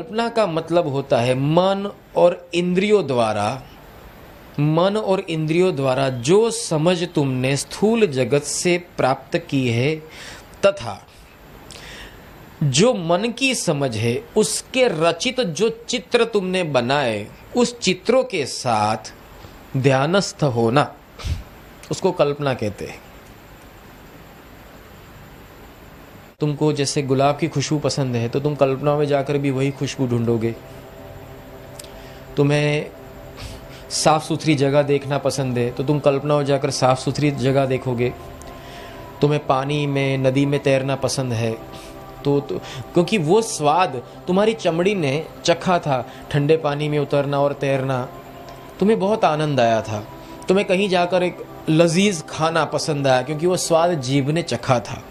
कल्पना का मतलब होता है मन और इंद्रियों द्वारा जो समझ तुमने स्थूल जगत से प्राप्त की है तथा जो मन की समझ है उसके रचित जो चित्र तुमने बनाए उस चित्रों के साथ ध्यानस्थ होना, उसको कल्पना कहते हैं। तुमको जैसे गुलाब की खुशबू पसंद है तो तुम कल्पना में जाकर भी वही खुशबू ढूंढोगे। तुम्हें साफ सुथरी जगह देखना पसंद है तो तुम कल्पना में जाकर साफ सुथरी जगह देखोगे। तुम्हें पानी में, नदी में तैरना पसंद है तो क्योंकि वो स्वाद तुम्हारी चमड़ी ने चखा था, ठंडे पानी में उतरना और तैरना, तुम्हें बहुत आनंद आया था। तुम्हें कहीं जाकर एक लजीज खाना पसंद आया क्योंकि वो स्वाद जीभ ने चखा था।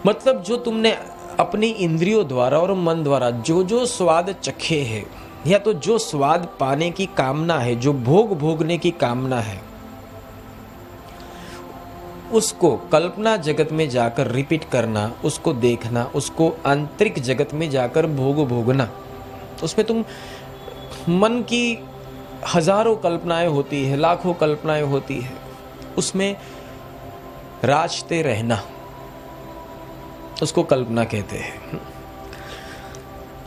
मतलब जो तुमने अपनी इंद्रियों द्वारा और मन द्वारा जो जो स्वाद चखे हैं, या तो जो स्वाद पाने की कामना है, जो भोग भोगने की कामना है, उसको कल्पना जगत में जाकर रिपीट करना, उसको देखना, उसको आंतरिक जगत में जाकर भोग भोगना। उसमें तुम मन की हजारों कल्पनाएं होती है, लाखों कल्पनाएं होती है, उसमें राचते रहना, उसको कल्पना कहते हैं।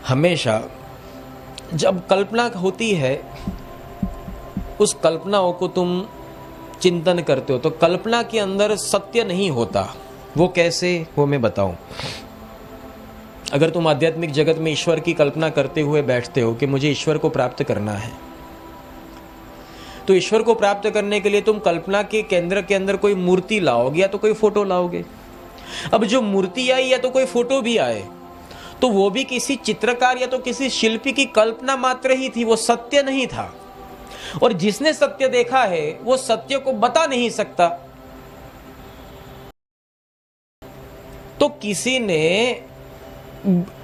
हमेशा जब कल्पना होती है, उस कल्पनाओं को तुम चिंतन करते हो तो कल्पना के अंदर सत्य नहीं होता। वो कैसे, वो मैं बताऊं। अगर तुम आध्यात्मिक जगत में ईश्वर की कल्पना करते हुए बैठते हो कि मुझे ईश्वर को प्राप्त करना है, तो ईश्वर को प्राप्त करने के लिए तुम कल्पना के केंद्र के अंदर कोई मूर्ति लाओगे या तो कोई फोटो लाओगे। अब जो मूर्ति आई या तो कोई फोटो भी आए तो वो भी किसी चित्रकार या तो किसी शिल्पी की कल्पना मात्र ही थी, वो सत्य नहीं था। और जिसने सत्य देखा है वो सत्य को बता नहीं सकता। तो किसी ने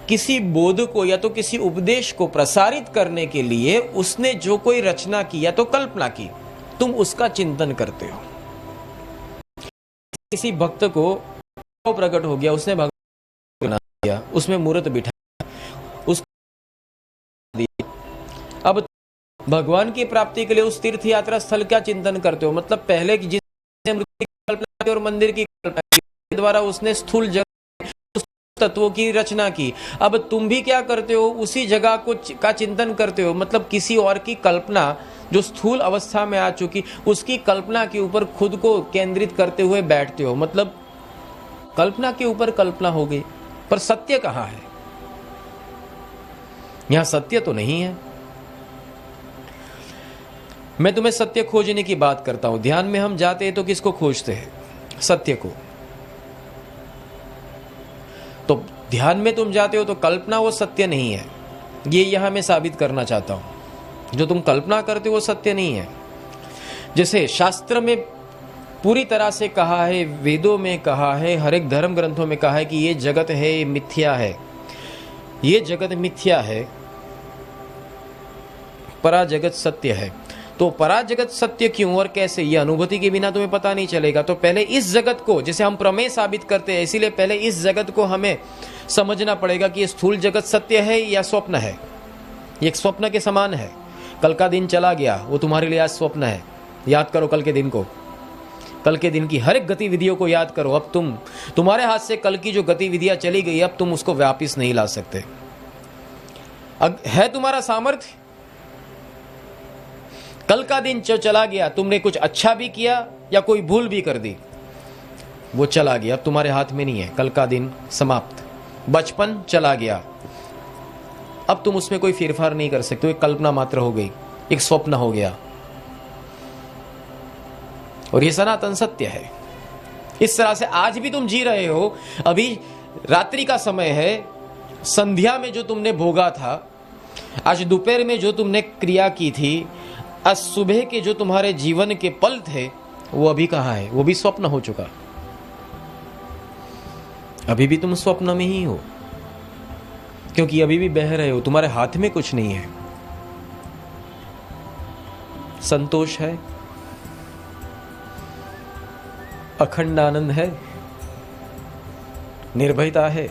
किसी बोध को या तो किसी उपदेश को प्रसारित करने के लिए उसने जो कोई रचना की या तो कल्पना की, तुम उसका चिंतन करते हो। किसी भक्त को प्रकट हो गया, उसने भगवान बना दिया, उसमें मूर्त बिठा, अब भगवान की प्राप्ति के लिए उस तीर्थ यात्रा स्थल का चिंतन करते हो। मतलब पहले जिसने मूर्ति की कल्पना की और मंदिर की कल्पना की, द्वारा उसने स्थूल जगत तत्वों की रचना की। अब तुम भी क्या करते हो, उसी जगह को का चिंतन करते हो। मतलब किसी और की कल्पना जो स्थूल अवस्था में आ चुकी, उसकी कल्पना के ऊपर खुद को केंद्रित करते हुए बैठते हो। मतलब कल्पना के ऊपर कल्पना हो गई, पर सत्य कहां है? यहां सत्य तो नहीं है। मैं तुम्हें सत्य खोजने की बात करता हूं। ध्यान में हम जाते हैं तो किसको खोजते हैं? सत्य को। तो ध्यान में तुम जाते हो तो कल्पना वो सत्य नहीं है, ये यहां मैं साबित करना चाहता हूं। जो तुम कल्पना करते हो वो सत्य नहीं है। जैसे शास्त्र में पूरी तरह से कहा है, वेदों में कहा है, हर एक धर्म ग्रंथों में कहा है कि ये जगत है, ये मिथ्या है, ये जगत मिथ्या है, परा जगत सत्य है। तो परा जगत सत्य क्यों और कैसे, ये अनुभूति के बिना तुम्हें पता नहीं चलेगा। तो पहले इस जगत को, जैसे हम प्रमेय साबित करते हैं, इसीलिए पहले इस जगत को हमें समझना पड़ेगा कि ये स्थूल जगत सत्य है या स्वप्न है। ये एक स्वप्न के समान है। कल का दिन चला गया, वो तुम्हारे लिए आज स्वप्न है। याद करो कल के दिन को, कल के दिन की हर एक गतिविधियों को याद करो। अब तुम्हारे हाथ से कल की जो गतिविधियां चली गई, अब तुम उसको वापिस नहीं ला सकते। है तुम्हारा सामर्थ्य, कल का दिन जो चला गया, तुमने कुछ अच्छा भी किया या कोई भूल भी कर दी, वो चला गया, अब तुम्हारे हाथ में नहीं है। कल का दिन समाप्त। बचपन चला गया, अब तुम उसमें कोई फेरफार नहीं कर सकते। एक कल्पना मात्र हो गई, एक स्वप्न हो गया। और ये सनातन सत्य है। इस तरह से आज भी तुम जी रहे हो। अभी रात्रि का समय है, संध्या में जो तुमने भोगा था, आज दोपहर में जो तुमने क्रिया की थी, आज सुबह के जो तुम्हारे जीवन के पल थे, वो अभी कहां है? वो भी स्वप्न हो चुका। अभी भी तुम स्वप्न में ही हो, क्योंकि अभी भी बह रहे हो, तुम्हारे हाथ में कुछ नहीं है। संतोष है, अखंड आनंद है, निर्भयता है।